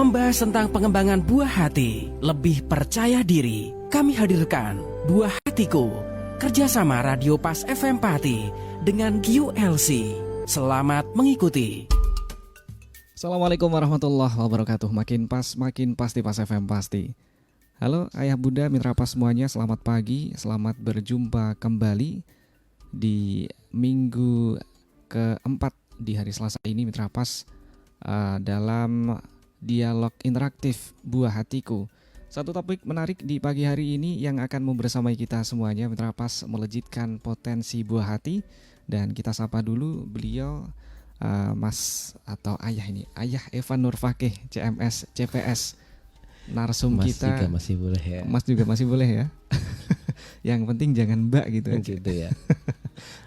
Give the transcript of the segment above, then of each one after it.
Membahas tentang pengembangan buah hati, lebih percaya diri, kami hadirkan Buah Hatiku, kerjasama Radio Pas FM Pati dengan QLC. Selamat mengikuti. Assalamualaikum warahmatullahi wabarakatuh. Makin pas, makin pasti Pas FM pasti. Halo ayah bunda mitra Pas semuanya, selamat pagi. Selamat berjumpa kembali di minggu keempat di hari Selasa ini mitra Pas, dalam dialog interaktif Buah Hatiku. Satu topik menarik di pagi hari ini yang akan membersamai kita semuanya mitra Pas, melejitkan potensi buah hati. Dan kita sapa dulu beliau, Mas atau Ayah ini, Ayah Evan Nurfakih, CMS, CPS, narsum Mas kita. Mas juga masih boleh ya. Mas juga masih boleh ya. Yang penting jangan Mbak gitu. Gitu ya.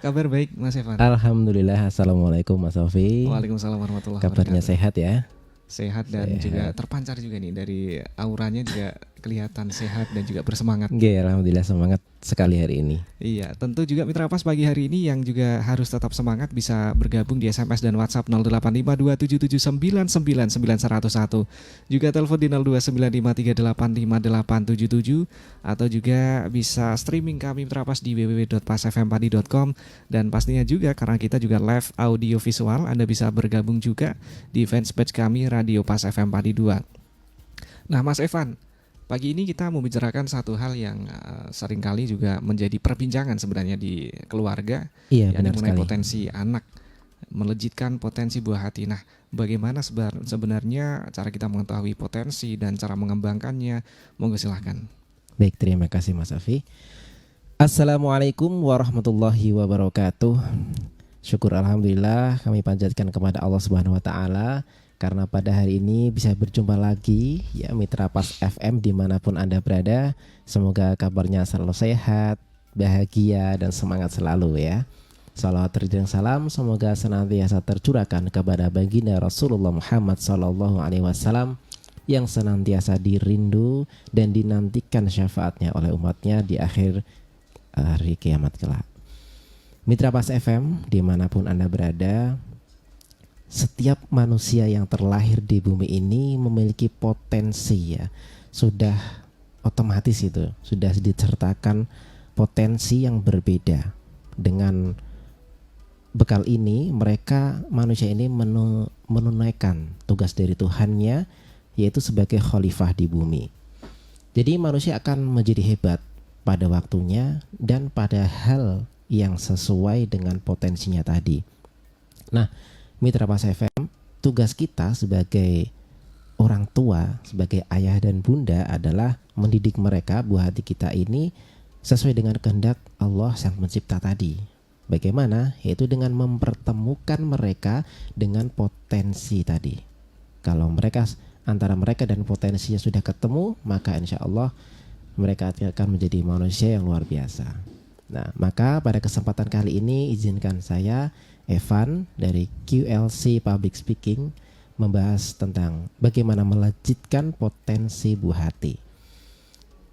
Kabar baik Mas Evan? Alhamdulillah. Assalamualaikum Mas Sofi. Waalaikumsalam warahmatullahi wabarakatuh. Kabarnya sehat ya? Sehat dan juga terpancar juga nih dari auranya, juga kelihatan sehat dan juga bersemangat. Oke, alhamdulillah semangat sekali hari ini. Iya, tentu juga mitra Pas pagi hari ini yang juga harus tetap semangat bisa bergabung di SMS dan WhatsApp 085277799901. Juga telepon di 0295385877 atau juga bisa streaming kami mitra Pas di www.pasfmpadi.com. Dan pastinya juga karena kita juga live audio visual, Anda bisa bergabung juga di fanpage kami Radio Pas FM Padi 2. Nah Mas Evan, pagi ini kita membicarakan satu hal yang seringkali juga menjadi perbincangan sebenarnya di keluarga. Iya, benar mengenai sekali. potensi anak, melejitkan potensi buah hati. Nah, bagaimana sebenarnya cara kita mengetahui potensi dan cara mengembangkannya? Monggo silahkan. Baik, terima kasih Mas Sofi. Assalamualaikum warahmatullahi wabarakatuh. Syukur alhamdulillah kami panjatkan kepada Allah Subhanahu wa taala karena pada hari ini bisa berjumpa lagi ya mitra Pas FM dimanapun Anda berada. Semoga kabarnya selalu sehat, bahagia dan semangat selalu ya. Salawat dan salam semoga senantiasa tercurahkan kepada baginda Rasulullah Muhammad SAW yang senantiasa dirindu dan dinantikan syafaatnya oleh umatnya di akhir hari kiamat kelak. Mitra Pas FM dimanapun Anda berada, setiap manusia yang terlahir di bumi ini memiliki potensi ya. Sudah otomatis itu, sudah disertakan potensi yang berbeda. Dengan bekal ini mereka manusia ini menunaikan tugas dari Tuhannya, yaitu sebagai khalifah di bumi. Jadi manusia akan menjadi hebat pada waktunya dan pada hal yang sesuai dengan potensinya tadi. Nah, mitra Pas FM, tugas kita sebagai orang tua, sebagai ayah dan bunda adalah mendidik mereka buah hati kita ini sesuai dengan kehendak Allah Sang Pencipta tadi. Bagaimana? Yaitu dengan mempertemukan mereka dengan potensi tadi. Kalau antara mereka dan potensinya sudah ketemu, maka insya Allah mereka akan menjadi manusia yang luar biasa. Nah, maka pada kesempatan kali ini izinkan saya Evan dari QLC Public Speaking membahas tentang bagaimana melejitkan potensi buah hati.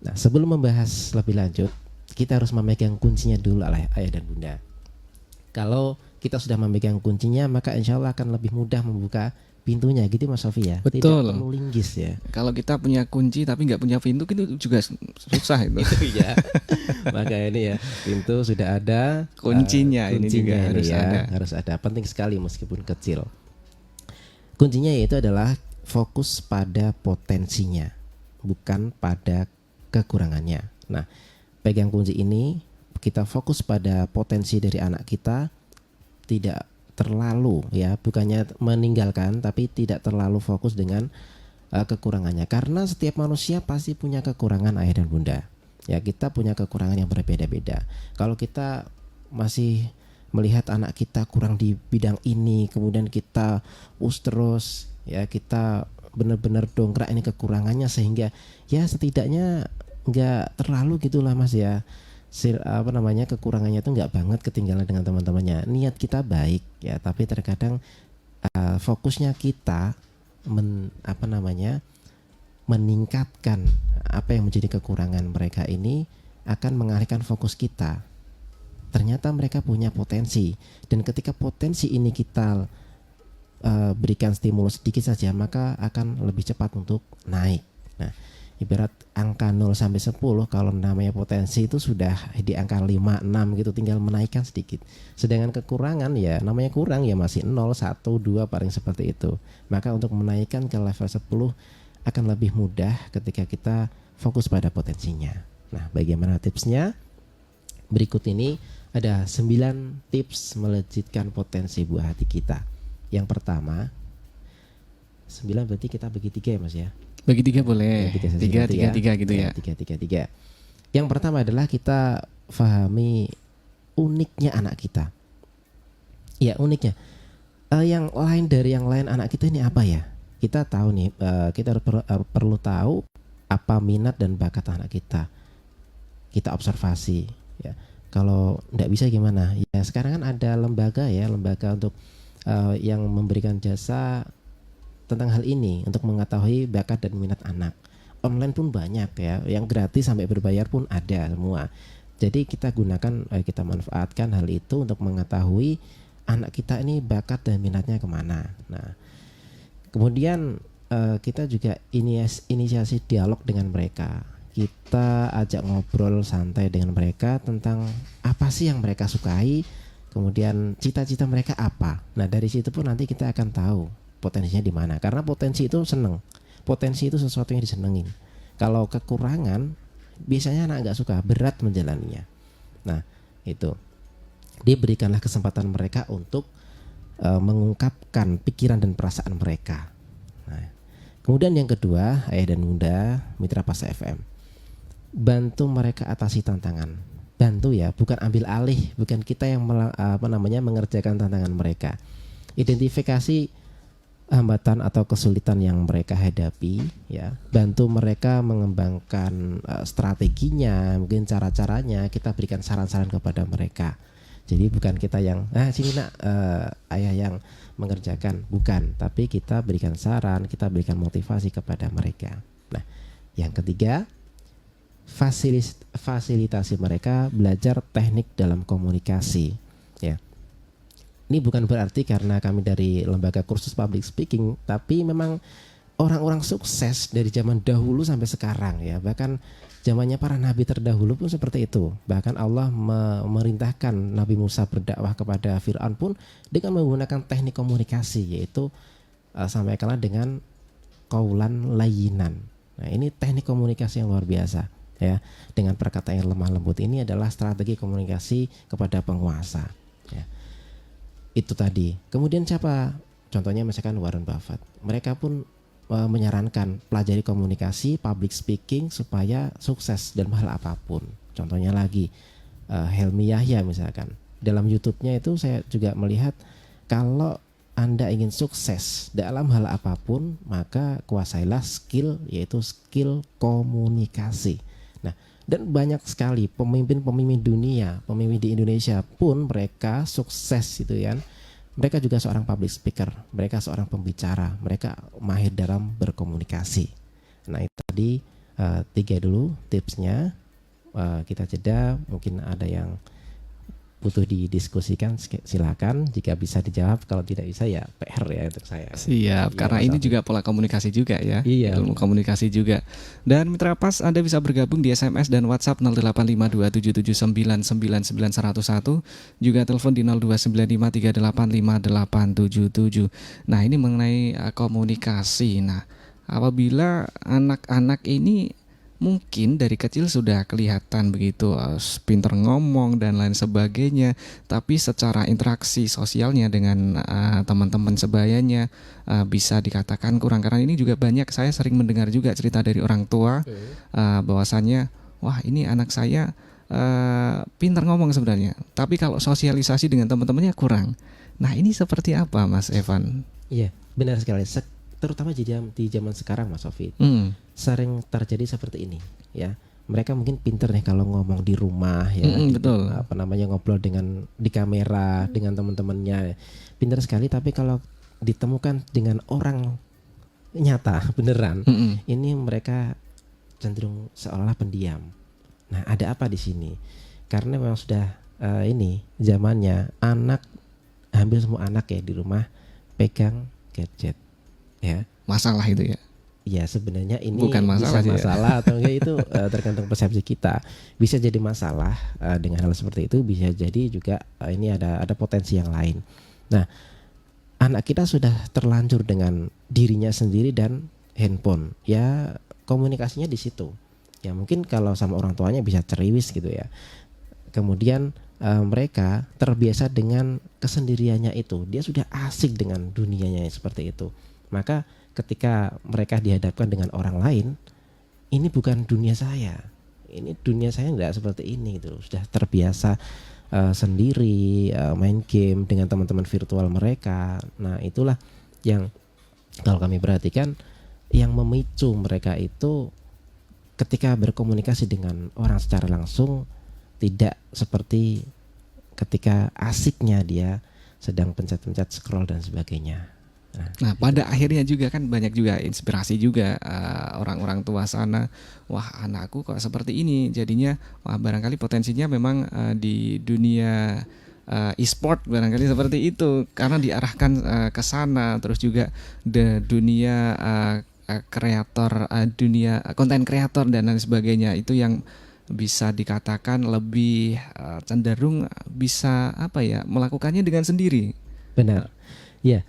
Nah, sebelum membahas lebih lanjut, kita harus memegang kuncinya dulu oleh ayah dan bunda. Kalau kita sudah memegang kuncinya, maka insya Allah akan lebih mudah membuka pintunya, gitu Mas Sofi ya. Betul. Tidak perlu linggis ya. Kalau kita punya kunci tapi nggak punya pintu, itu juga susah itu. Itu ya. Maka ini ya, pintu sudah ada, Kuncinya ini juga ini harus ada. Penting sekali meskipun kecil. Kuncinya yaitu adalah fokus pada potensinya, bukan pada kekurangannya. Nah, pegang kunci ini, kita fokus pada potensi dari anak kita, tidak terlalu ya, bukannya meninggalkan, tapi tidak terlalu fokus dengan kekurangannya. Karena setiap manusia pasti punya kekurangan ayah dan bunda. Ya, kita punya kekurangan yang berbeda-beda. Kalau kita masih melihat anak kita kurang di bidang ini, kemudian kita terus ya, kita benar-benar dongkrak ini kekurangannya sehingga ya setidaknya nggak terlalu gitulah Mas ya. Kekurangannya itu nggak banget ketinggalan dengan teman-temannya. Niat kita baik ya, tapi terkadang fokusnya kita meningkatkan apa yang menjadi kekurangan mereka ini akan mengalihkan fokus kita. Ternyata mereka punya potensi, dan ketika potensi ini kita berikan stimulus sedikit saja maka akan lebih cepat untuk naik. Nah, ibarat angka 0 sampai 10 kalau namanya potensi itu sudah di angka 5, 6 gitu, tinggal menaikkan sedikit. Sedangkan kekurangan ya namanya kurang ya masih 0, 1, 2 paling seperti itu. Maka untuk menaikkan ke level 10 akan lebih mudah ketika kita fokus pada potensinya. Nah, bagaimana tipsnya? Berikut ini ada 9 tips melejitkan potensi buah hati kita. Yang pertama, 9 berarti kita bagi 3 ya Mas ya? Bagi 3 boleh. 3 gitu ya. 3. Yang pertama adalah kita pahami uniknya anak kita. Ya, uniknya. Yang lain dari yang lain anak kita ini apa ya? Kita tahu nih, kita perlu tahu apa minat dan bakat anak kita. Kita observasi ya. Kalau tidak bisa gimana? Ya sekarang kan ada lembaga untuk yang memberikan jasa tentang hal ini untuk mengetahui bakat dan minat anak. Online pun banyak ya, yang gratis sampai berbayar pun ada semua. Jadi kita kita manfaatkan hal itu untuk mengetahui anak kita ini bakat dan minatnya kemana. Nah, kemudian kita juga inisiasi dialog dengan mereka. Kita ajak ngobrol santai dengan mereka tentang apa sih yang mereka sukai, kemudian cita-cita mereka apa. Nah, dari situ pun nanti kita akan tahu potensinya di mana. Karena potensi itu seneng. Potensi itu sesuatu yang disenengin. Kalau kekurangan, biasanya anak nggak suka, berat menjalaninya. Nah, itu. Diberikanlah kesempatan mereka untuk mengungkapkan pikiran dan perasaan mereka. Nah, kemudian yang kedua, ayah dan bunda, mitra Pas FM. Bantu mereka atasi tantangan. Bantu ya, bukan ambil alih, bukan kita yang mengerjakan tantangan mereka. Identifikasi hambatan atau kesulitan yang mereka hadapi ya. Bantu mereka mengembangkan strateginya, mungkin cara-caranya, kita berikan saran-saran kepada mereka. Jadi bukan kita yang sini nak ayah yang mengerjakan, bukan, tapi kita berikan saran, kita berikan motivasi kepada mereka. Nah, yang ketiga, fasilitasi mereka belajar teknik dalam komunikasi ya. Ini bukan berarti karena kami dari lembaga kursus public speaking, tapi memang orang-orang sukses dari zaman dahulu sampai sekarang ya, bahkan zamannya para nabi terdahulu pun seperti itu. Bahkan Allah memerintahkan Nabi Musa berdakwah kepada Fir'aun pun dengan menggunakan teknik komunikasi, yaitu sampaikanlah dengan qaulan layyinan. Nah, ini teknik komunikasi yang luar biasa ya. Dengan perkataan yang lemah lembut, ini adalah strategi komunikasi kepada penguasa ya. Itu tadi. Kemudian siapa? Contohnya misalkan Warren Buffett. Mereka pun menyarankan pelajari komunikasi, public speaking supaya sukses dalam hal apapun. Contohnya lagi Helmi Yahya misalkan. Dalam YouTube-nya itu saya juga melihat kalau Anda ingin sukses dalam hal apapun, maka kuasailah skill, yaitu skill komunikasi. Nah, dan banyak sekali pemimpin-pemimpin dunia, pemimpin di Indonesia pun mereka sukses gitu ya. Mereka juga seorang public speaker, mereka seorang pembicara, mereka mahir dalam berkomunikasi. Nah, itu tadi 3 dulu tipsnya. Kita jeda, mungkin ada yang butuh didiskusikan, silakan. Jika bisa dijawab, kalau tidak bisa ya PR ya untuk saya. Siap, karena ini juga pola komunikasi juga ya. Iya. Ilmu komunikasi juga. Dan Mitra Pas, Anda bisa bergabung di SMS dan WhatsApp 085277999101, juga telepon di 0295385877. Nah, ini mengenai komunikasi. Nah, apabila anak-anak ini mungkin dari kecil sudah kelihatan begitu pinter ngomong dan lain sebagainya, tapi secara interaksi sosialnya dengan teman-teman sebayanya bisa dikatakan kurang. Karena ini juga banyak, saya sering mendengar juga cerita dari orang tua bahwasannya, wah ini anak saya pinter ngomong sebenarnya, tapi kalau sosialisasi dengan teman-temannya kurang. Nah, ini seperti apa Mas Evan? Iya, benar sekali. Terutama di zaman sekarang Mas Sofi, sering terjadi seperti ini ya. Mereka mungkin pinter nih kalau ngomong di rumah ya, betul. Ngobrol di kamera dengan teman-temannya, pinter sekali. Tapi kalau ditemukan dengan orang nyata beneran, ini mereka cenderung seolah pendiam. Nah, ada apa di sini? Karena memang sudah ini zamannya hampir semua anak ya di rumah pegang gadget, ya. Masalah itu ya. Ya sebenarnya ini Bukan masalah bisa sih ya. masalah atau enggak itu tergantung persepsi kita. Bisa jadi masalah dengan hal seperti itu, bisa jadi juga ini ada potensi yang lain. Nah, anak kita sudah terlanjur dengan dirinya sendiri dan handphone. Ya komunikasinya di situ. Ya mungkin kalau sama orang tuanya bisa ceriwis gitu ya. Kemudian mereka terbiasa dengan kesendiriannya itu. Dia sudah asik dengan dunianya seperti itu. Maka ketika mereka dihadapkan dengan orang lain, ini bukan dunia saya. Ini dunia saya enggak seperti ini gitu. Sudah terbiasa sendiri main game dengan teman-teman virtual mereka. Nah, itulah yang kalau kami perhatikan yang memicu mereka itu ketika berkomunikasi dengan orang secara langsung tidak seperti ketika asiknya dia sedang pencet-pencet scroll dan sebagainya. Nah, pada akhirnya juga kan banyak juga inspirasi juga orang-orang tua sana. Wah, anakku kok seperti ini. Jadinya wah barangkali potensinya memang di dunia e-sport barangkali seperti itu karena diarahkan ke sana. Terus juga dunia kreator, dunia konten kreator dan lain sebagainya. Itu yang bisa dikatakan lebih cenderung bisa melakukannya dengan sendiri. Benar. Ya.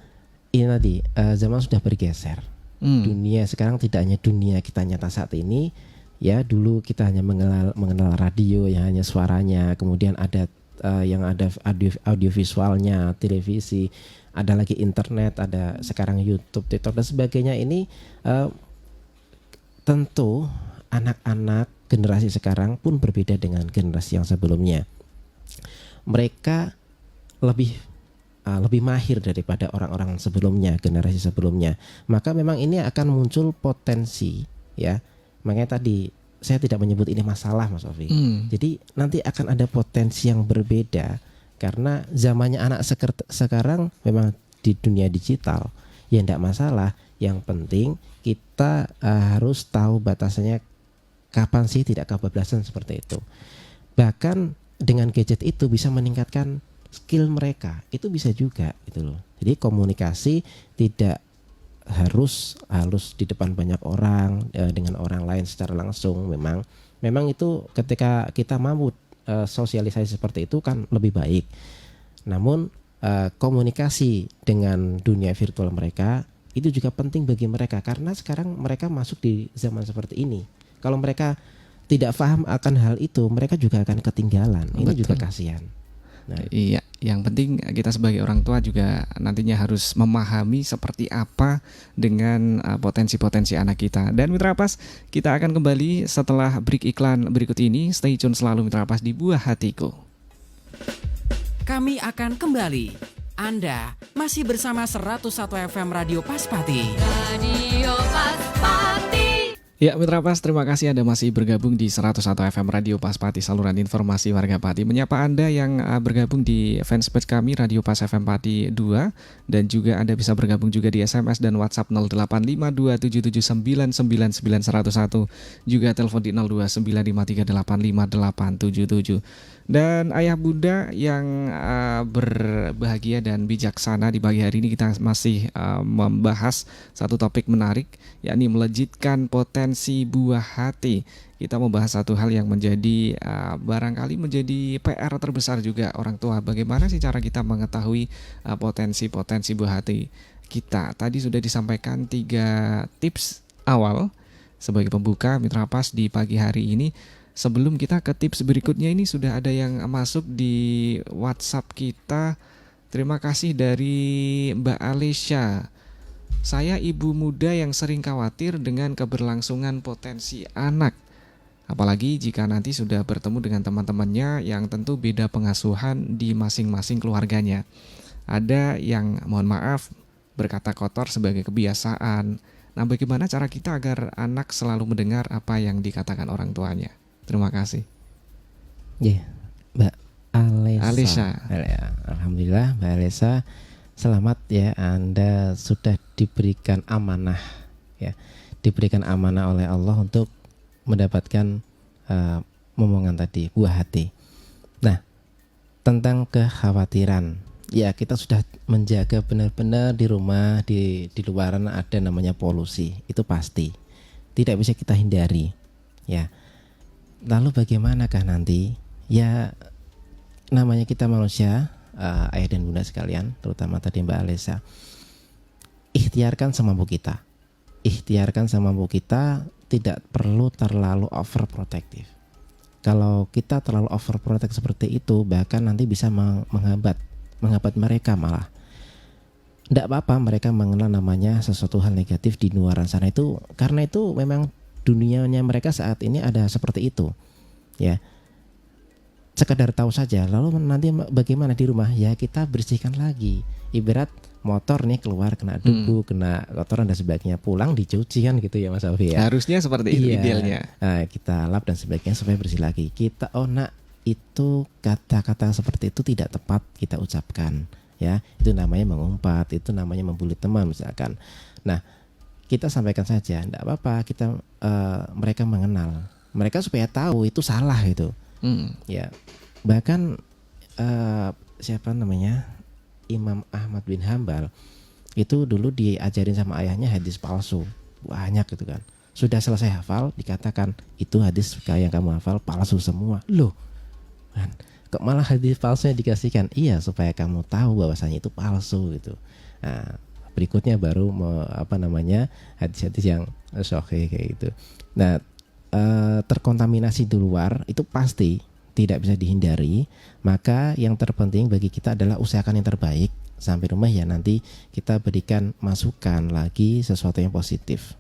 Ini tadi zaman sudah bergeser. Dunia sekarang tidak hanya dunia kita nyata saat ini. Ya dulu kita hanya mengenal radio yang hanya suaranya. Kemudian ada yang ada audio visualnya, televisi. Ada lagi internet, ada sekarang YouTube, TikTok dan sebagainya. Ini tentu anak-anak generasi sekarang pun berbeda dengan generasi yang sebelumnya. Mereka lebih mahir daripada orang-orang sebelumnya, generasi sebelumnya. Maka memang ini akan muncul potensi, ya. Makanya tadi saya tidak menyebut ini masalah, Mas Ovi. Jadi nanti akan ada potensi yang berbeda karena zamannya anak sekarang memang di dunia digital. Ya tidak masalah. Yang penting kita harus tahu batasannya kapan sih tidak kebablasan seperti itu. Bahkan dengan gadget itu bisa meningkatkan skill mereka, itu bisa juga gitu loh. Jadi komunikasi tidak harus di depan banyak orang dengan orang lain secara langsung. Memang itu ketika kita mampu sosialisasi seperti itu kan lebih baik. Namun komunikasi dengan dunia virtual mereka itu juga penting bagi mereka karena sekarang mereka masuk di zaman seperti ini. Kalau mereka tidak paham akan hal itu, mereka juga akan ketinggalan. Ini juga kasihan. Nah. Iya, yang penting kita sebagai orang tua juga nantinya harus memahami seperti apa dengan potensi-potensi anak kita. Dan Mitra Pas, kita akan kembali setelah break iklan berikut ini. Stay tune selalu Mitra Pas di Buah Hatiku. Kami akan kembali. Anda masih bersama 101 FM Radio Paspati. Radio Paspati. Ya Mitra Pas, terima kasih Anda masih bergabung di 101 FM Radio Paspati, saluran informasi warga Pati. Menyapa Anda yang bergabung di fanspage kami Radio Pas FM Pati 2. Dan juga Anda bisa bergabung juga di SMS dan WhatsApp 085277999101. Juga telepon di 0295385877. Dan ayah bunda yang berbahagia dan bijaksana, di pagi hari ini kita masih membahas satu topik menarik, yakni melejitkan potensi buah hati. Kita membahas satu hal yang menjadi barangkali menjadi PR terbesar juga orang tua. Bagaimana sih cara kita mengetahui potensi-potensi buah hati kita? Tadi sudah disampaikan 3 tips awal sebagai pembuka Mitra Pas di pagi hari ini. Sebelum kita ke tips berikutnya, ini sudah ada yang masuk di WhatsApp kita. Terima kasih dari Mbak Alesya. Saya ibu muda yang sering khawatir dengan keberlangsungan potensi anak. Apalagi jika nanti sudah bertemu dengan teman-temannya yang tentu beda pengasuhan di masing-masing keluarganya. Ada yang mohon maaf berkata kotor sebagai kebiasaan. Nah, bagaimana cara kita agar anak selalu mendengar apa yang dikatakan orang tuanya? Terima kasih. Ya, Mbak Alesya. Alhamdulillah Mbak Alesya, selamat ya, Anda sudah diberikan amanah ya. Diberikan amanah oleh Allah untuk mendapatkan momongan tadi, buah hati. Nah, tentang kekhawatiran ya kita sudah menjaga benar-benar di rumah, di luaran ada namanya polusi, itu pasti tidak bisa kita hindari ya. Lalu bagaimanakah nanti? Ya namanya kita manusia, ayah dan bunda sekalian, terutama tadi Mbak Alesa, ikhtiarkan semampu kita. Ikhtiarkan semampu kita, tidak perlu terlalu overprotective. Kalau kita terlalu overprotect seperti itu, bahkan nanti bisa menghambat mereka malah. Tidak apa-apa mereka mengenal namanya sesuatu hal negatif di luar sana itu, karena itu memang dunianya mereka saat ini ada seperti itu. Ya. Sekedar tahu saja, lalu nanti bagaimana di rumah? Ya kita bersihkan lagi. Ibarat motor nih keluar kena debu, kena kotoran dan sebagainya, pulang dicuci kan gitu ya Mas Alfi ya. Harusnya seperti itu idealnya. Nah, kita lap dan sebagainya supaya bersih lagi. Kita itu kata-kata seperti itu tidak tepat kita ucapkan ya. Itu namanya mengumpat, itu namanya membuli teman misalkan. Nah, kita sampaikan saja, enggak apa-apa, kita mereka mengenal. Mereka supaya tahu itu salah gitu. Ya. Bahkan siapa namanya? Imam Ahmad bin Hambal itu dulu diajarin sama ayahnya hadis palsu banyak gitu kan. Sudah selesai hafal dikatakan itu hadis yang kamu hafal palsu semua. Loh kan, kok malah hadis palsunya dikasihkan? Iya supaya kamu tahu bahwasanya itu palsu gitu. Nah berikutnya baru hadis-hadis yang sahih kayak gitu. Nah terkontaminasi di luar itu pasti tidak bisa dihindari, maka yang terpenting bagi kita adalah usahakan yang terbaik sampai rumah ya, nanti kita berikan masukan lagi sesuatu yang positif.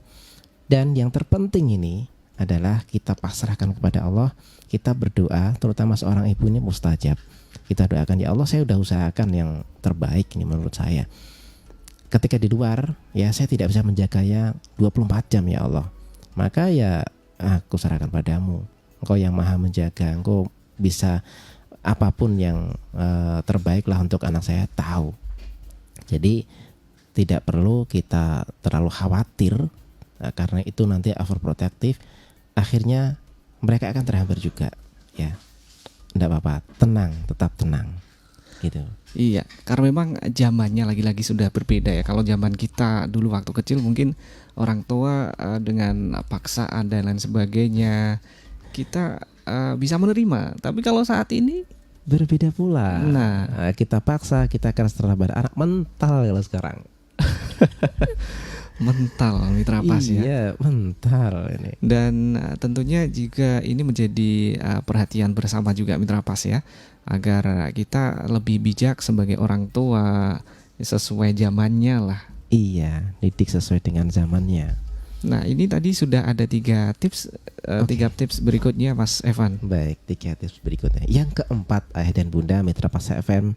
Dan yang terpenting ini adalah kita pasrahkan kepada Allah, kita berdoa, terutama seorang ibu ini mustajab. Kita doakan, ya Allah saya sudah usahakan yang terbaik ini menurut saya. Ketika di luar ya saya tidak bisa menjaganya 24 jam ya Allah, maka ya aku serahkan padamu. Engkau yang maha menjaga, engkau bisa apapun yang terbaiklah untuk anak saya tahu. Jadi tidak perlu kita terlalu khawatir karena itu nanti overprotective, akhirnya mereka akan terhambat juga ya. Tidak apa-apa, tenang, tetap tenang gitu. Iya, karena memang zamannya lagi-lagi sudah berbeda ya. Kalau zaman kita dulu waktu kecil mungkin orang tua dengan paksaan dan lain sebagainya kita bisa menerima. Tapi kalau saat ini berbeda pula. Nah, kita paksa, kita keras terhadap anak mental kalau sekarang. Mental mitra pas ya. Iya, mental ini. Dan tentunya juga ini menjadi perhatian bersama juga mitra pas ya, agar kita lebih bijak sebagai orang tua sesuai zamannya lah. Iya, didik sesuai dengan zamannya. Nah ini tadi sudah ada 3 tips, 3 tips berikutnya Mas Evan. Baik, 3 tips berikutnya. Yang keempat ayah dan bunda mitra pas FM,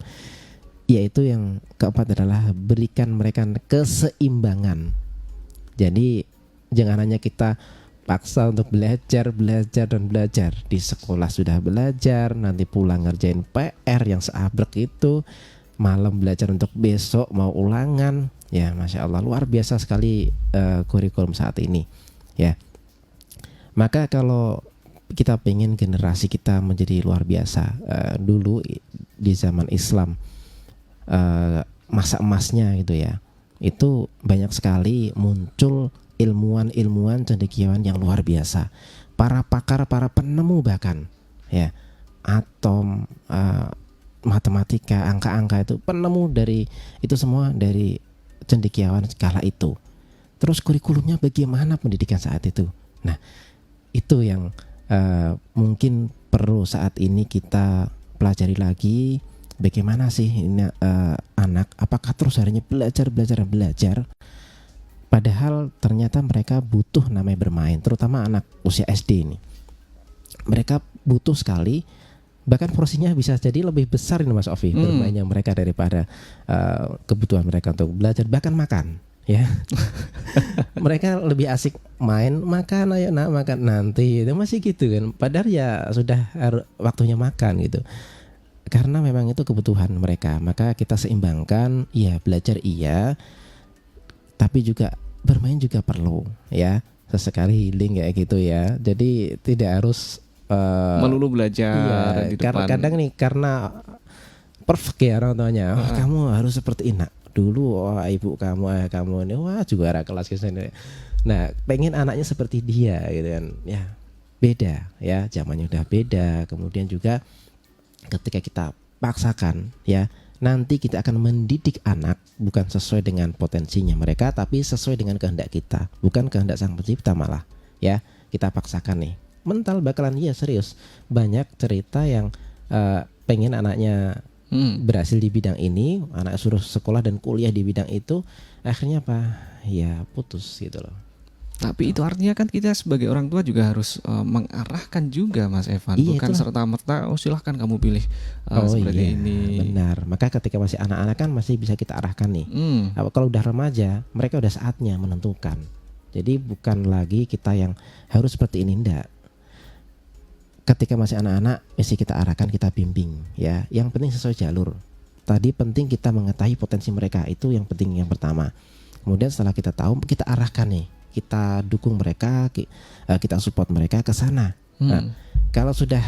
yaitu yang keempat adalah berikan mereka keseimbangan. Jadi jangan hanya kita paksa untuk belajar. Di sekolah sudah belajar, nanti pulang ngerjain PR yang seabrek itu, malam belajar untuk besok mau ulangan. Ya Masya Allah, luar biasa sekali kurikulum saat ini ya. Maka kalau kita pengen generasi kita menjadi luar biasa, dulu di zaman Islam masa emasnya gitu ya, itu banyak sekali muncul ilmuwan cendekiawan yang luar biasa, para pakar, para penemu bahkan ya, atom, matematika, angka-angka itu penemu dari itu semua dari cendekiawan kala itu. Terus kurikulumnya bagaimana pendidikan saat itu? Nah itu yang mungkin perlu saat ini kita pelajari lagi. Bagaimana sih ini anak, apakah terus harinya belajar, padahal ternyata mereka butuh namanya bermain, terutama anak usia SD ini. Mereka butuh sekali, bahkan porsinya bisa jadi lebih besar ini Mas Ovi, bermainnya mereka daripada kebutuhan mereka untuk belajar, bahkan makan ya. Mereka lebih asik main, makan, ayo nak makan nanti, itu masih gitu kan, padahal ya sudah waktunya makan gitu. Karena memang itu kebutuhan mereka, maka kita seimbangkan, ya belajar iya, tapi juga bermain juga perlu ya, sesekali healing kayak gitu ya. Jadi tidak harus melulu belajar iya, di depan. Kadang nih karena perfect ya orang tuanya. Oh, kamu harus seperti ini. Nak. Dulu ibu kamu, ayah kamu ini wah juara kelas kesini. Nah, pengen anaknya seperti dia gitu kan. Ya, beda ya, zamannya udah beda. Kemudian juga ketika kita paksakan ya, nanti kita akan mendidik anak bukan sesuai dengan potensinya mereka, tapi sesuai dengan kehendak kita, bukan kehendak Sang Pencipta malah. Ya, kita paksakan nih. Mental bakalan serius. Banyak cerita yang pengen anaknya berhasil di bidang ini, anak suruh sekolah dan kuliah di bidang itu, akhirnya apa? Ya putus gitu loh. Tapi itu artinya kan kita sebagai orang tua juga harus mengarahkan juga Mas Evan. Iya, Bukan itulah. serta-merta silahkan kamu pilih seperti ini. Benar. Maka ketika masih anak-anak kan masih bisa kita arahkan nih. Kalau udah remaja, mereka udah saatnya menentukan. Jadi bukan lagi kita yang harus seperti ini, enggak. Ketika masih anak-anak, mesti kita arahkan, kita bimbing ya. Yang penting sesuai jalur. Tadi penting kita mengetahui potensi mereka, itu yang penting yang pertama. Kemudian setelah kita tahu, kita arahkan nih, kita dukung mereka, kita support mereka ke sana. Nah, kalau sudah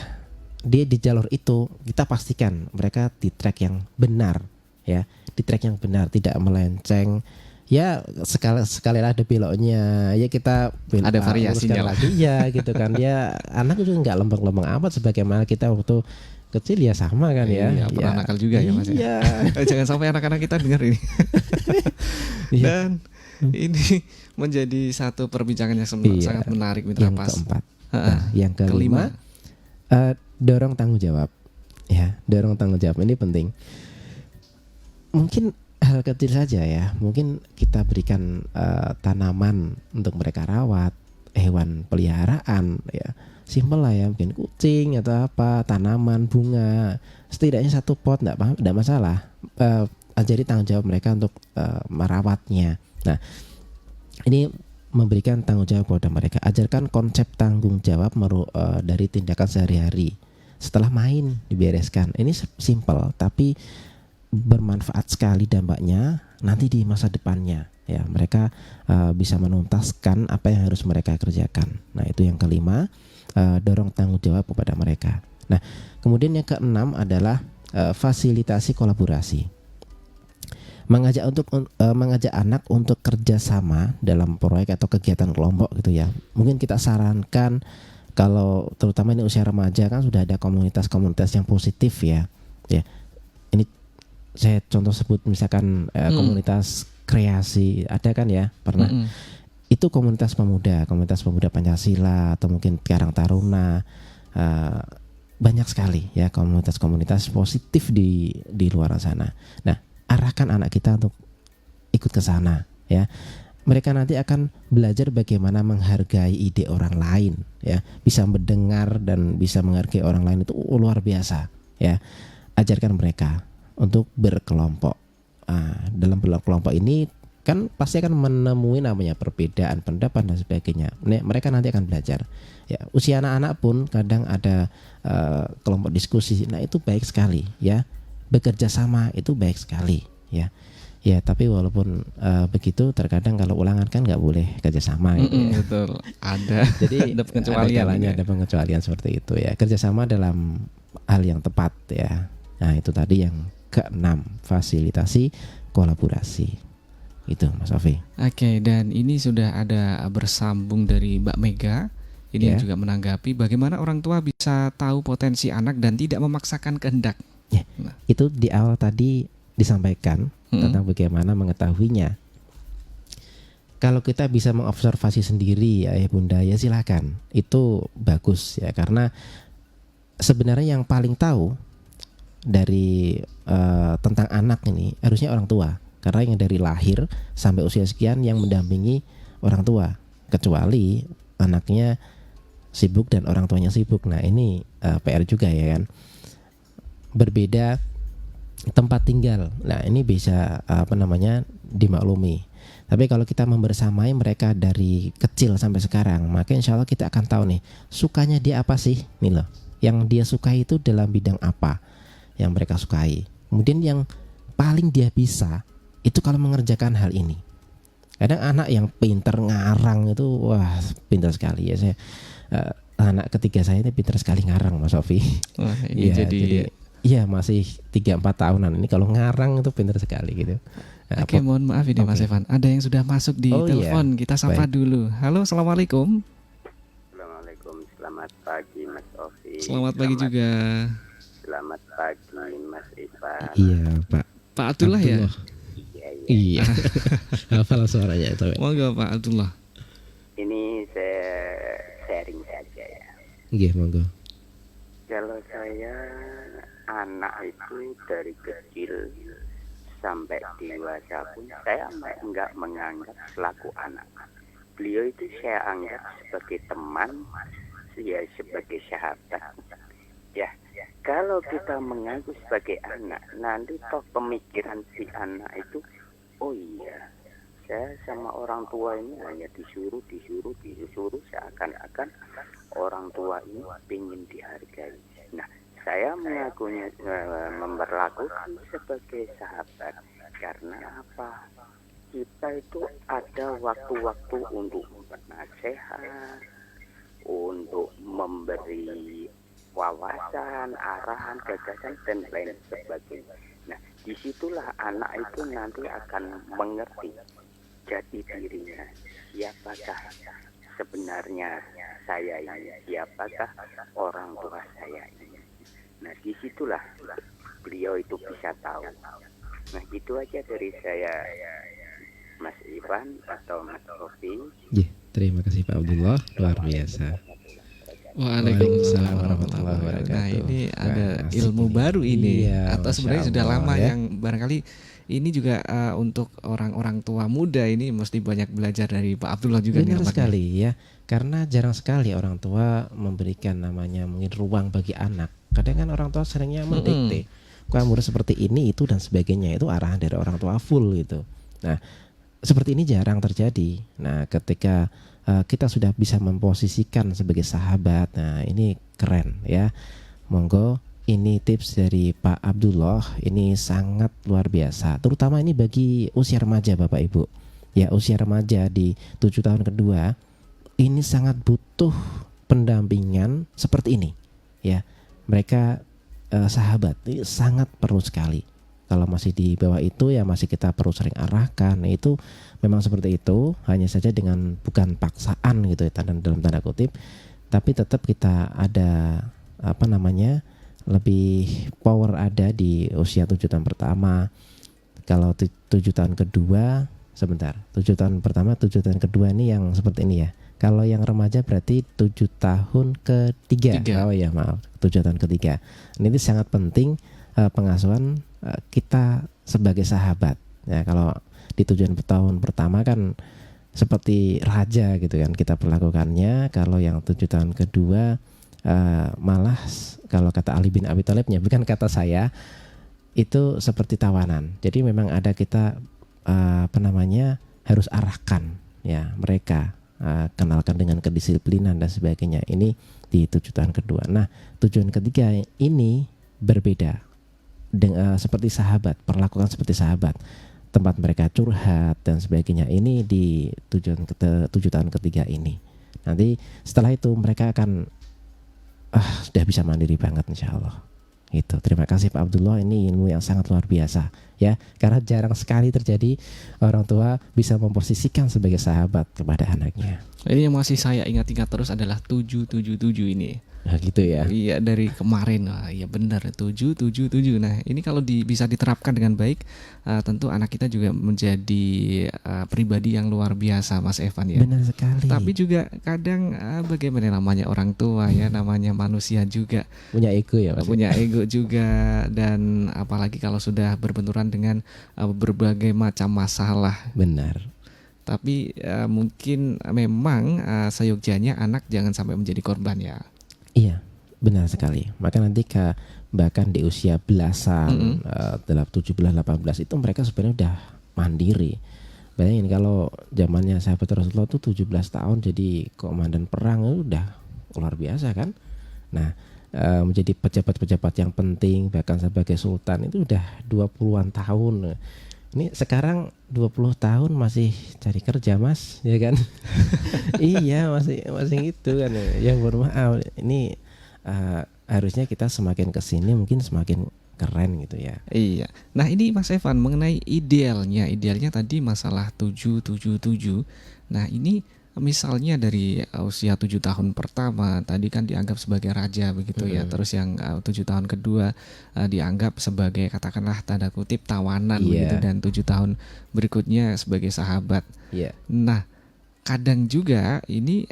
dia di jalur itu, kita pastikan mereka di track yang benar ya, di track yang benar, tidak melenceng. Ya sekali ada beloknya, ya kita ada variasinya lagi ya gitu kan. Ya anak juga nggak lempeng-lempeng amat sebagaimana kita waktu kecil ya sama kan ya. Iya, pernah nakal juga ya Mas. Iya. Jangan sampai anak-anak kita dengar ini. Dan ini menjadi satu perbincangan yang sangat menarik Mitra Yang Pas. keempat. Nah, yang kelima, dorong tanggung jawab. Ya, dorong tanggung jawab ini penting. Mungkin hal kecil saja ya, mungkin kita berikan tanaman untuk mereka rawat, hewan peliharaan ya, simpel lah ya, mungkin kucing atau apa, tanaman, bunga, setidaknya satu pot enggak masalah. Ajari tanggung jawab mereka untuk merawatnya. Nah, ini memberikan tanggung jawab kepada mereka. Ajarkan konsep tanggung jawab dari tindakan sehari-hari. Setelah main dibereskan. Ini simpel tapi bermanfaat sekali dampaknya nanti di masa depannya ya, mereka bisa menuntaskan apa yang harus mereka kerjakan. Nah, itu yang kelima, dorong tanggung jawab kepada mereka. Nah, kemudian yang keenam adalah fasilitasi kolaborasi, mengajak anak untuk kerjasama dalam proyek atau kegiatan kelompok gitu ya. Mungkin kita sarankan kalau terutama ini usia remaja kan sudah ada komunitas-komunitas yang positif ya. Ini saya contoh sebut misalkan komunitas kreasi ada kan ya, pernah itu komunitas pemuda Pancasila atau mungkin Karang Taruna, banyak sekali ya komunitas-komunitas positif di luar sana. Nah, arahkan anak kita untuk ikut ke sana ya. Mereka nanti akan belajar bagaimana menghargai ide orang lain ya, bisa mendengar dan bisa menghargai orang lain itu luar biasa ya. Ajarkan mereka untuk berkelompok. Dalam berkelompok ini kan pasti akan menemui namanya perbedaan pendapat dan sebagainya. Mereka nanti akan belajar. Ya, usia anak-anak pun kadang ada kelompok diskusi. Nah, itu baik sekali ya. Bekerja sama itu baik sekali ya. Ya, tapi walaupun begitu terkadang kalau ulangan kan nggak boleh kerjasama gitu ya. Betul. Ada. Jadi ada pengecualian. Ada pengecualian seperti itu ya. Kerjasama dalam hal yang tepat ya. Nah, itu tadi yang keenam, fasilitasi kolaborasi. Itu Mas Ovi. Oke, dan ini sudah ada bersambung dari Mbak Mega. Ini yang juga menanggapi bagaimana orang tua bisa tahu potensi anak dan tidak memaksakan kehendak. Ya, itu di awal tadi disampaikan tentang bagaimana mengetahuinya. Kalau kita bisa mengobservasi sendiri ya Bunda, ya silakan. Itu bagus ya, karena sebenarnya yang paling tahu dari tentang anak ini harusnya orang tua, karena yang dari lahir sampai usia sekian yang mendampingi orang tua, kecuali anaknya sibuk dan orang tuanya sibuk. Nah, ini PR juga ya kan. Berbeda tempat tinggal, nah ini bisa dimaklumi. Tapi kalau kita membersamai mereka dari kecil sampai sekarang, maka insya Allah kita akan tahu nih sukanya dia apa sih, nih loh. Yang dia sukai itu dalam bidang apa yang mereka sukai. Kemudian yang paling dia bisa itu kalau mengerjakan hal ini. Kadang anak yang pinter ngarang itu wah pintar sekali ya. Saya anak ketiga saya ini pintar sekali ngarang Mas Sofi. Wah, ini ya, jadi Iya, masih 3-4 tahunan. Ini kalau ngarang itu pintar sekali gitu. Nah, Oke, mohon maaf ini Mas Oke. Evan. Ada yang sudah masuk di Oh, iya. telepon. Kita sapa Baik. dulu. Halo, assalamualaikum. Assalamualaikum, selamat pagi Mas Ovi. Selamat pagi juga. Selamat pagi Mas Ivan. Iya, Pak. Pak Abdullah ya. Iya, iya. Iya. Hafal suaranya itu. Monggo Pak Abdullah. Ini saya sharing saja ya. Nggih, monggo. Kalau saya anak itu dari kecil sampai dewasa pun saya enggak menganggap selaku anak. Beliau itu saya anggap sebagai teman, ya sebagai sahabat. Ya, kalau kita mengaku sebagai anak, nanti toh pemikiran si anak itu, oh iya, saya sama orang tua ini hanya disuruh, seakan-akan orang tua ini ingin dihargai. Nah, saya mengakunya memperlakukan sebagai sahabat karena apa? Kita itu ada waktu-waktu untuk bernasihat, untuk memberi wawasan, arahan, gagasan, dan lain sebagainya. Nah, disitulah anak itu nanti akan mengerti jati dirinya. Siapakah sebenarnya saya ini? Siapakah orang tua saya ini? Nah, disitulah beliau itu bisa tahu. Nah, itu aja dari saya, Mas Ivan atau Mas Ovi. Terima kasih Pak Abdullah, luar biasa. Waalaikumsalam warahmatullahi wabarakatuh. Nah, ini ada Asik ilmu ini. baru ini, Iya, atau Masya sebenarnya sudah Allah, lama ya. yang barangkali ini juga untuk orang-orang tua muda ini mesti banyak belajar dari Pak Abdullah juga nih Benar nampaknya. sekali ya, karena jarang sekali orang tua memberikan namanya mungkin ruang bagi anak. Kadang kan orang tua seringnya mendikte, kamu harus seperti ini itu dan sebagainya, itu arahan dari orang tua full gitu. Nah, seperti ini jarang terjadi. Nah, ketika kita sudah bisa memposisikan sebagai sahabat, nah ini keren ya. Monggo, ini tips dari Pak Abdullah, ini sangat luar biasa. Terutama ini bagi usia remaja Bapak Ibu. Ya, usia remaja di 7 tahun kedua ini sangat butuh pendampingan seperti ini. Ya, mereka sahabat ini sangat perlu sekali. Kalau masih di bawah itu ya masih kita perlu sering arahkan. Nah, itu memang seperti itu, hanya saja dengan bukan paksaan gitu ya, dalam tanda kutip, tapi tetap kita ada lebih power ada di usia 7 tahun pertama. Kalau 7 tahun kedua, 7 tahun pertama, 7 tahun kedua ini yang seperti ini ya. Kalau yang remaja berarti 7 tahun ketiga. Oh ya, maaf, 7 tahun ketiga. Ini sangat penting pengasuhan kita sebagai sahabat. Ya, kalau di 7 tahun pertama kan seperti raja gitu kan kita perlakukannya. Kalau yang 7 tahun kedua malah kalau kata Ali bin Abi Thalibnya, bukan kata saya, itu seperti tawanan. Jadi memang ada kita harus arahkan ya mereka, kenalkan dengan kedisiplinan dan sebagainya. Ini di 7 tahun kedua. Nah, tujuan ketiga ini berbeda dengan seperti sahabat, perlakukan seperti sahabat, tempat mereka curhat dan sebagainya. Ini di 7 tahun ketiga ini. Nanti setelah itu mereka akan sudah bisa mandiri banget insya Allah. Itu. Terima kasih Pak Abdullah, ini ilmu yang sangat luar biasa ya, karena jarang sekali terjadi orang tua bisa memposisikan sebagai sahabat kepada anaknya. Ini yang masih saya ingat-ingat terus adalah 777 ini. Nah, gitu ya. Iya, dari kemarin. Wah, iya benar, 777. Nah, ini kalau bisa diterapkan dengan baik, tentu anak kita juga menjadi pribadi yang luar biasa, Mas Evan ya. Benar sekali. Tapi juga kadang bagaimana namanya orang tua ya, namanya manusia juga Punya ego ya, Mas. punya ego juga, dan apalagi kalau sudah berbenturan dengan berbagai macam masalah. Benar. Tapi mungkin memang seyogyanya anak jangan sampai menjadi korban ya. Iya, benar sekali. Maka nanti bahkan di usia belasan, 17, 18 itu mereka sebenarnya udah mandiri. Bayangin kalau zamannya sahabat Rasulullah itu 17 tahun jadi komandan perang, itu udah luar biasa kan. Nah, menjadi pejabat-pejabat yang penting bahkan sebagai sultan itu udah 20-an tahun. Ini sekarang 20 tahun masih cari kerja, Mas, ya kan? Iya, masih itu kan. Ya mohon maaf, ini harusnya kita semakin kesini mungkin semakin keren gitu ya. Iya. Nah ini Mas Evan mengenai idealnya tadi masalah 777. Nah ini misalnya dari usia 7 tahun pertama tadi kan dianggap sebagai raja begitu ya. Terus yang 7 tahun kedua dianggap sebagai katakanlah tanda kutip tawanan begitu, dan 7 tahun berikutnya sebagai sahabat. Iya. Nah kadang juga ini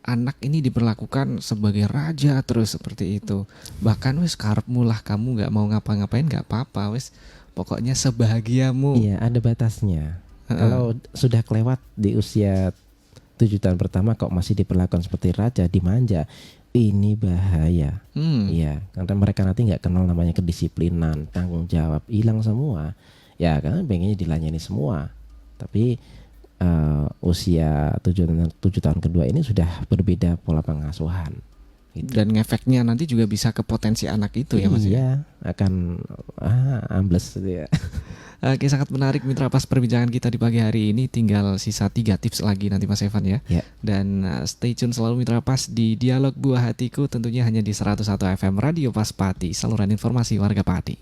anak ini diperlakukan sebagai raja terus seperti itu. Bahkan wes karepmu lah, kamu nggak mau ngapa-ngapain nggak apa-apa, wes pokoknya sebahagiamu. Iya, ada batasnya. Kalau sudah kelewat di usia 7 tahun pertama kok masih diperlakukan seperti raja, dimanja, ini bahaya. Iya, karena mereka nanti nggak kenal namanya kedisiplinan, tanggung jawab, hilang semua. Ya kan pengennya dilayani semua. Tapi usia 7 tahun kedua ini sudah berbeda pola pengasuhan gitu. Dan ngefeknya nanti juga bisa ke potensi anak itu ya Mas. Iya, akan ambles gitu ya. Oke, sangat menarik Mitra Pas perbincangan kita di pagi hari ini. Tinggal sisa 3 tips lagi nanti Mas Evan ya. Dan stay tune selalu Mitra Pas di Dialog Buah Hatiku, tentunya hanya di 101 FM Radio Pas Pati, saluran informasi warga Pati.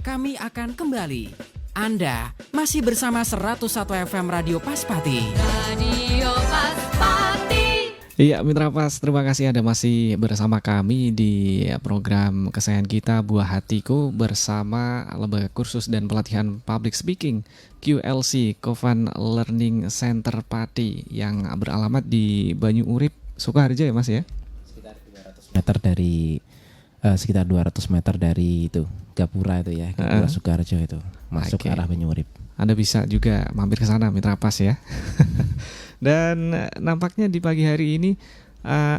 Kami akan kembali. Anda masih bersama 101 FM Radio Paspati. Radio Paspati. Iya Mitra Pas, terima kasih Anda masih bersama kami di program kesayangan kita Buah Hatiku bersama Lembaga Kursus dan Pelatihan Public Speaking QLC Kovan Learning Center Pati yang beralamat di Banyu Urip, Sukoharjo ya Mas ya? Sekitar 200 meter dari itu Gapura itu ya, Gapura Sukoharjo itu, masuk ke arah Banyu Urip. Anda bisa juga mampir ke sana Mitra Pas ya. Dan nampaknya di pagi hari ini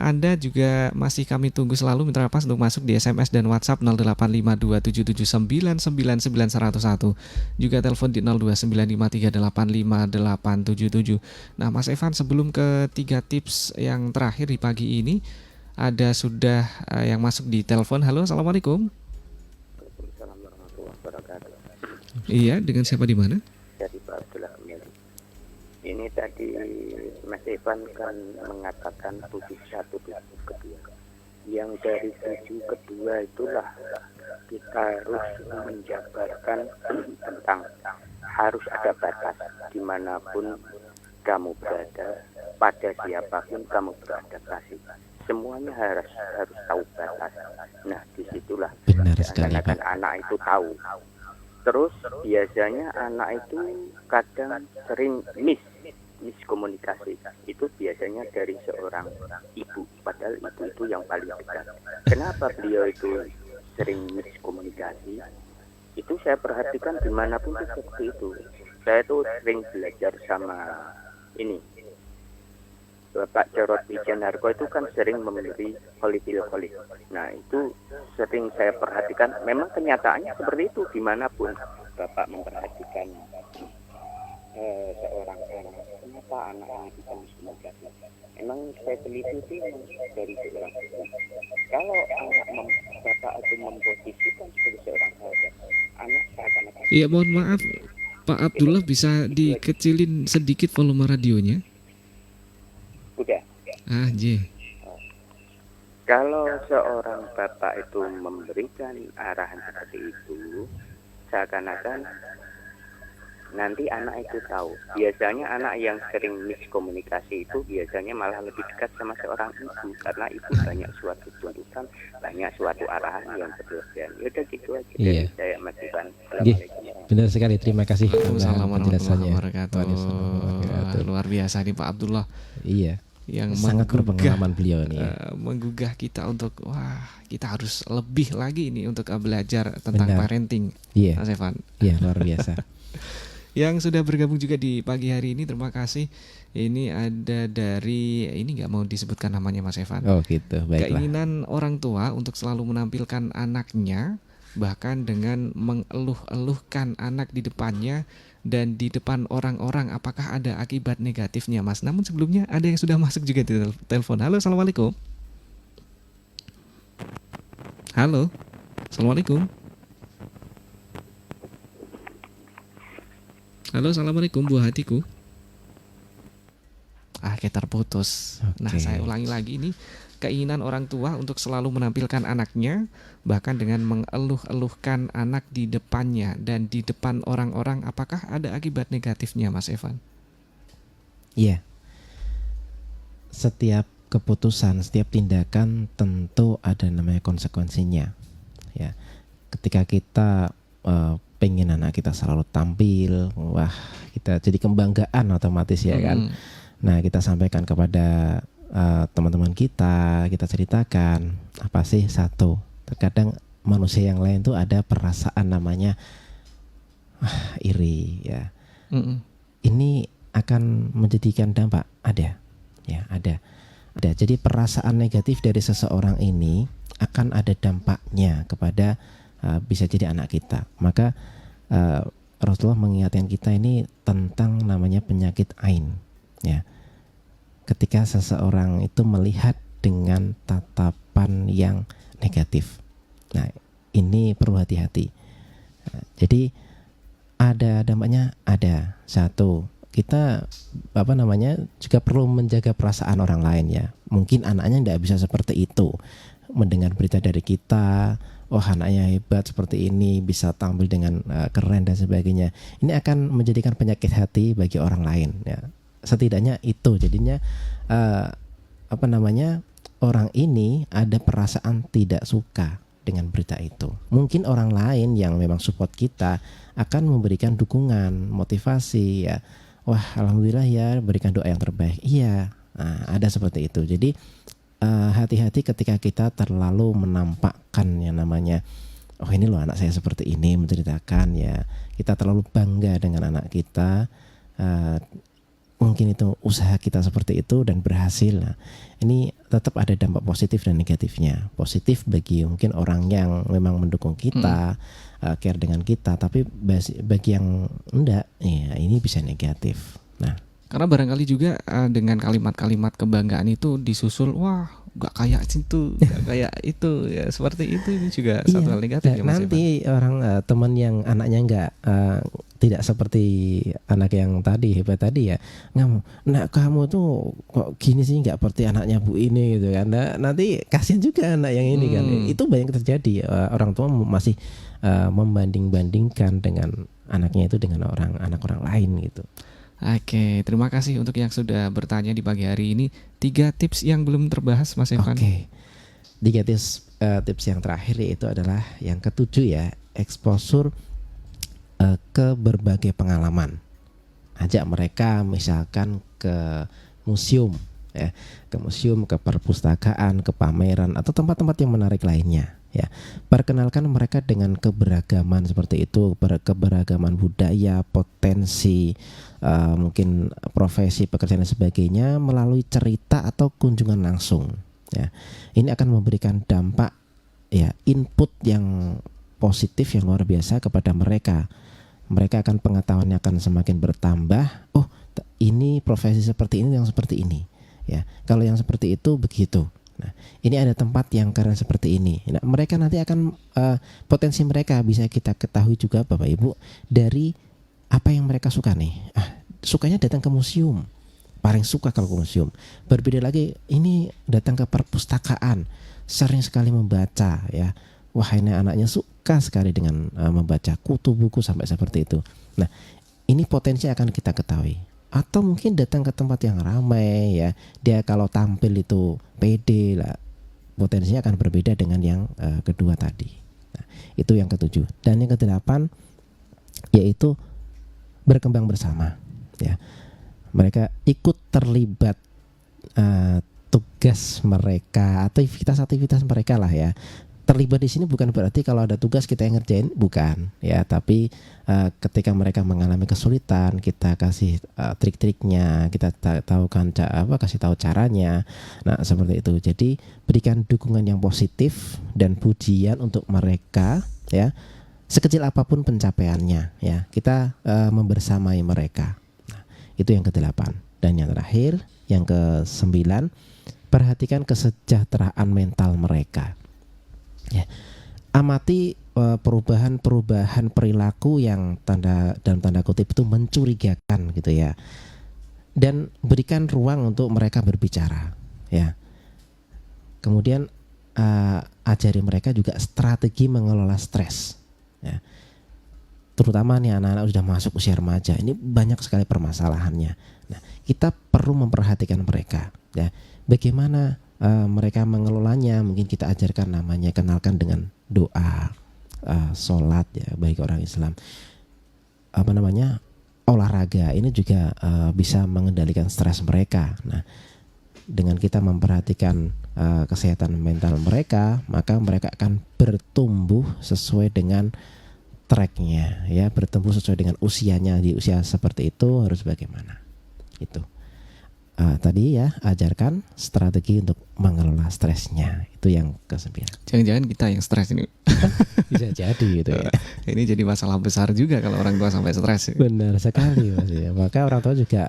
Anda juga masih kami tunggu selalu Mitra Pas untuk masuk di SMS dan WhatsApp 085277999101. Juga telepon di 0295385877. Nah Mas Evan, sebelum ke 3 tips yang terakhir di pagi ini, ada sudah yang masuk di telepon. Halo, assalamualaikum. Waalaikumsalam warahmatullahi wabarakatuh. Iya, dengan siapa di mana? Dari Pak Abdullah Kembali. Ini tadi Mas Evan kan mengatakan 71 kedua. Yang dari 7 kedua itulah kita harus menjabarkan tentang harus ada batas dimanapun kamu berada, pada siapapun kamu beradaptasi. Semuanya harus tahu batas. Nah, disitulah Benar sekali, anak-anak Pak. anak itu tahu. Terus biasanya anak itu kadang sering miskomunikasi. Itu biasanya dari seorang ibu, padahal ibu itu yang paling dekat. Kenapa beliau itu sering miskomunikasi? Itu saya perhatikan dimanapun seperti itu. Saya tuh sering belajar sama ini Bapak Jarod Wijanarko, itu kan sering memberi kolipil-kolip. Nah itu sering saya perhatikan, memang kenyataannya seperti itu dimanapun Bapak memperhatikan seorang anak. Kenapa anak ini bisa miskomunikasi? Memang saya teliti sih dari seorang ibu. Kalau anak Bapak itu memposisikan sebagai seorang sahabat, anak seakan-akan. Iya, mohon maaf Pak Abdullah, bisa dikecilin sedikit volume radionya? Udah. Kalau seorang bapak itu memberikan arahan seperti itu, seakan-akan nanti anak itu tahu. Biasanya anak yang sering miskomunikasi itu biasanya malah lebih dekat sama seorang ibu, karena ibu banyak suatu tuntutan, banyak suatu arahan yang berlebihan. Ya udah gitu aja dari saya, Mas Ivan. Benar sekali, terima kasih. Waalaikumsalam warahmatullahi penjelasannya. wabarakatuh. Luar biasa nih Pak Abdullah. Iya. Yang Sangat berpengalaman beliau nih. menggugah kita untuk kita harus lebih lagi ini untuk belajar tentang Benar. parenting. Iya. Mas Evan. Iya, luar biasa. Yang sudah bergabung juga di pagi hari ini, terima kasih. Ini ada dari, ini nggak mau disebutkan namanya Mas Evan. Oh gitu, baiklah. Keinginan orang tua untuk selalu menampilkan anaknya, bahkan dengan mengeluh-eluhkan anak di depannya dan di depan orang-orang, apakah ada akibat negatifnya Mas? Namun sebelumnya ada yang sudah masuk juga di telepon. Halo, assalamualaikum. Halo, assalamualaikum. Halo, assalamualaikum Buah Hatiku. akhirnya terputus. Nah, Oke. saya ulangi lagi ini, keinginan orang tua untuk selalu menampilkan anaknya, bahkan dengan mengeluh-eluhkan anak di depannya dan di depan orang-orang, apakah ada akibat negatifnya, Mas Evan? Iya. Setiap keputusan, setiap tindakan tentu ada namanya konsekuensinya. Ya, ketika kita pengen anak kita selalu tampil, wah kita jadi kebanggaan otomatis ya kan. Nah, kita sampaikan kepada teman-teman kita ceritakan apa sih? Satu, terkadang manusia yang lain tuh ada perasaan namanya iri ya. Ini akan menjadikan dampak, ada ya, ada. Jadi perasaan negatif dari seseorang ini akan ada dampaknya kepada bisa jadi anak kita. Maka Rasulullah mengingatkan kita ini tentang namanya penyakit ain ya. Ketika seseorang itu melihat dengan tatapan yang negatif. Nah, ini perlu hati-hati. Jadi ada dampaknya, ada. Satu, kita juga perlu menjaga perasaan orang lain ya. Mungkin anaknya tidak bisa seperti itu. Mendengar berita dari kita, oh anaknya hebat seperti ini, bisa tampil dengan keren dan sebagainya. Ini akan menjadikan penyakit hati bagi orang lain ya. Setidaknya itu jadinya orang ini ada perasaan tidak suka dengan berita itu. Mungkin orang lain yang memang support kita akan memberikan dukungan, motivasi ya. Wah, alhamdulillah ya, berikan doa yang terbaik. Iya, ada seperti itu. Jadi hati-hati ketika kita terlalu menampakkan yang namanya, oh ini loh anak saya seperti ini, menceritakan ya. Kita terlalu bangga dengan anak kita. Mungkin itu usaha kita seperti itu dan berhasil. Nah, ini tetap ada dampak positif dan negatifnya. Positif bagi mungkin orang yang memang mendukung kita, care dengan kita, tapi bagi yang enggak, ya ini bisa negatif. Nah, Karena barangkali juga dengan kalimat-kalimat kebanggaan itu disusul, wah gak kayak situ, gak kayak itu ya, seperti itu. Ini juga satu hal negatif ya, Mas Evan. nanti orang teman yang anaknya enggak tidak seperti anak yang tadi hebat tadi ya, nak kamu tuh kok gini sih, nggak seperti anaknya Bu ini gitu kan. Nah, nanti kasihan juga anak yang ini kan. Itu banyak terjadi, orang tua masih membanding-bandingkan dengan anaknya itu dengan anak orang lain gitu. Oke, terima kasih untuk yang sudah bertanya di pagi hari ini. 3 tips yang belum terbahas, Mas Evan. Oke. 3 tips yang terakhir yaitu adalah yang ke-7 ya, exposure ke berbagai pengalaman. Ajak mereka misalkan ke museum ya, ke museum, ke perpustakaan, ke pameran atau tempat-tempat yang menarik lainnya ya. Perkenalkan mereka dengan keberagaman seperti itu, keberagaman budaya, potensi, mungkin profesi, pekerjaan dan sebagainya melalui cerita atau kunjungan langsung ya. Ini akan memberikan dampak ya, input yang positif yang luar biasa kepada mereka. Mereka akan pengetahuannya akan semakin bertambah. Oh, ini profesi seperti ini, yang seperti ini ya. Kalau yang seperti itu begitu. Nah, ini ada tempat yang keren seperti ini. Nah, mereka nanti akan potensi mereka bisa kita ketahui juga Bapak Ibu dari apa yang mereka suka nih. Sukanya datang ke museum. Paling suka kalau ke museum. Berbeda lagi ini datang ke perpustakaan. Sering sekali membaca ya. Wah, ini anaknya suka sekali dengan membaca kutu buku sampai seperti itu. Nah, ini potensi akan kita ketahui. Atau mungkin datang ke tempat yang ramai ya. Dia kalau tampil itu pede lah. Potensinya akan berbeda dengan yang kedua tadi. Nah, itu yang ke-7. Dan yang ke-8 yaitu berkembang bersama ya. Mereka ikut terlibat tugas mereka, aktivitas mereka lah ya. Terlibat di sini bukan berarti kalau ada tugas kita yang ngerjain, bukan ya, tapi ketika mereka mengalami kesulitan kita kasih trik-triknya, kita kasih tahu caranya. Nah, seperti itu. Jadi berikan dukungan yang positif dan pujian untuk mereka ya, sekecil apapun pencapaiannya ya. Kita membersamai mereka. Nah, itu yang ke-8. Dan yang terakhir, yang ke-9, perhatikan kesejahteraan mental mereka. Ya, amati perubahan perilaku yang dalam tanda kutip itu mencurigakan gitu ya. dan berikan ruang untuk mereka berbicara, ya. Kemudian ajari mereka juga strategi mengelola stres, ya. Terutama nih anak-anak sudah masuk usia remaja, ini banyak sekali permasalahannya. Nah, kita perlu memperhatikan mereka, ya. Bagaimana mereka mengelolanya? Mungkin kita ajarkan namanya, kenalkan dengan doa, sholat, ya, bagi orang Islam. Olahraga ini juga bisa mengendalikan stres mereka. Nah, dengan kita memperhatikan kesehatan mental mereka, maka mereka akan bertumbuh sesuai dengan tracknya, ya, bertumbuh sesuai dengan usianya. Di usia seperti itu harus bagaimana? Itu tadi ya, ajarkan strategi untuk mengelola stresnya. Itu yang ke-9. Jangan-jangan kita yang stres ini. Bisa jadi gitu ya. Ini jadi masalah besar juga kalau orang tua sampai stres. Benar sekali Mas ya. Maka orang tua juga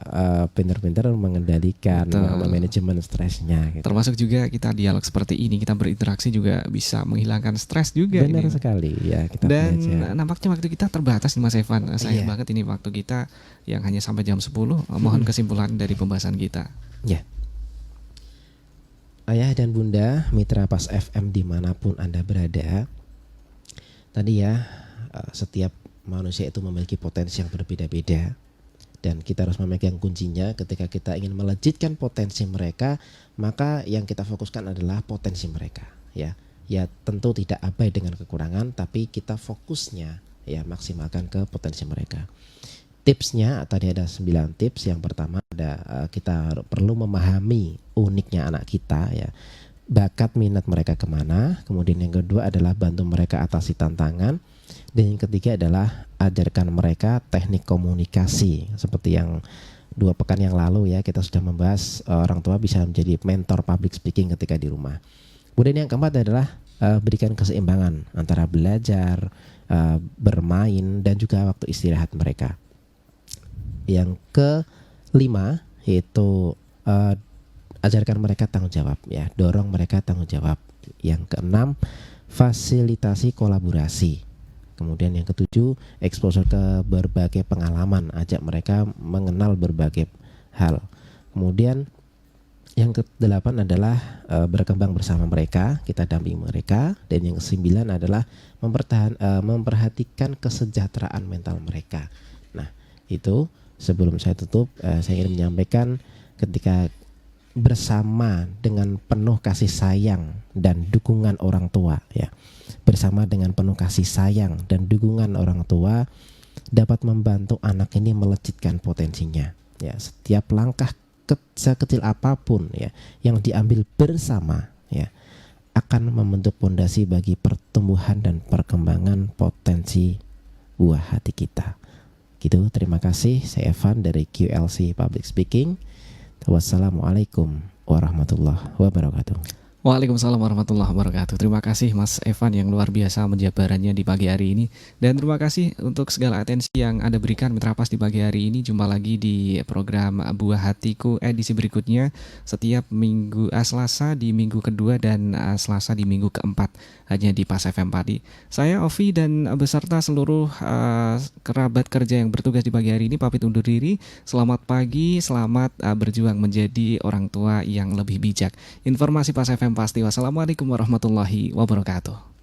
pintar-pintar mengendalikan, manajemen stresnya gitu. Termasuk juga kita dialog seperti ini, kita berinteraksi juga bisa menghilangkan stres juga. Benar ini. sekali ya, kita Dan belajar. nampaknya waktu kita terbatas nih Mas Evan. Sayang Iya. banget ini waktu kita yang hanya sampai jam 10. Mohon kesimpulan dari pembahasan kita. Ya. Ayah dan bunda mitra Pas FM dimanapun Anda berada, tadi ya, setiap manusia itu memiliki potensi yang berbeda-beda, dan kita harus memegang kuncinya. Ketika kita ingin melejitkan potensi mereka, maka yang kita fokuskan adalah potensi mereka, ya. Ya tentu tidak abai dengan kekurangan, tapi kita fokusnya ya maksimalkan ke potensi mereka. Tipsnya tadi ada 9 tips. Yang pertama ada kita perlu memahami uniknya anak kita, ya, bakat minat mereka kemana. Kemudian yang kedua adalah bantu mereka atasi tantangan. Dan yang ketiga adalah ajarkan mereka teknik komunikasi. Seperti yang 2 pekan yang lalu ya, kita sudah membahas orang tua bisa menjadi mentor public speaking ketika di rumah. Kemudian yang keempat adalah berikan keseimbangan antara belajar, bermain, dan juga waktu istirahat mereka. Yang kelima yaitu ajarkan mereka tanggung jawab, ya, dorong mereka tanggung jawab. Yang keenam, fasilitasi kolaborasi. Kemudian yang ketujuh, exposure ke berbagai pengalaman, ajak mereka mengenal berbagai hal. Kemudian yang kedelapan adalah berkembang bersama mereka, kita dampingi mereka. Dan yang kesembilan adalah memperhatikan kesejahteraan mental mereka. Nah, itu sebelum saya tutup, saya ingin menyampaikan, ketika bersama dengan penuh kasih sayang dan dukungan orang tua, ya, bersama dengan penuh kasih sayang dan dukungan orang tua dapat membantu anak ini melejitkan potensinya, ya. Setiap langkah sekecil apapun, ya, yang diambil bersama, ya, akan membentuk pondasi bagi pertumbuhan dan perkembangan potensi buah hati kita. Gitu, terima kasih. Saya Evan dari QLC Public Speaking. Wassalamualaikum warahmatullahi wabarakatuh. Waalaikumsalam warahmatullahi wabarakatuh. Terima kasih Mas Evan yang luar biasa menjabarannya di pagi hari ini. Dan terima kasih untuk segala atensi yang Anda berikan Mitra Pas di pagi hari ini. Jumpa lagi di program Buah Hatiku edisi berikutnya setiap minggu, Selasa di minggu kedua dan Selasa di minggu keempat, hanya di Pas FM Pati. Saya Ovi dan beserta seluruh kerabat kerja yang bertugas di pagi hari ini pamit undur diri. Selamat pagi, selamat berjuang menjadi orang tua yang lebih bijak. Informasi Pas FM pasti. Wassalamualaikum warahmatullahi wabarakatuh.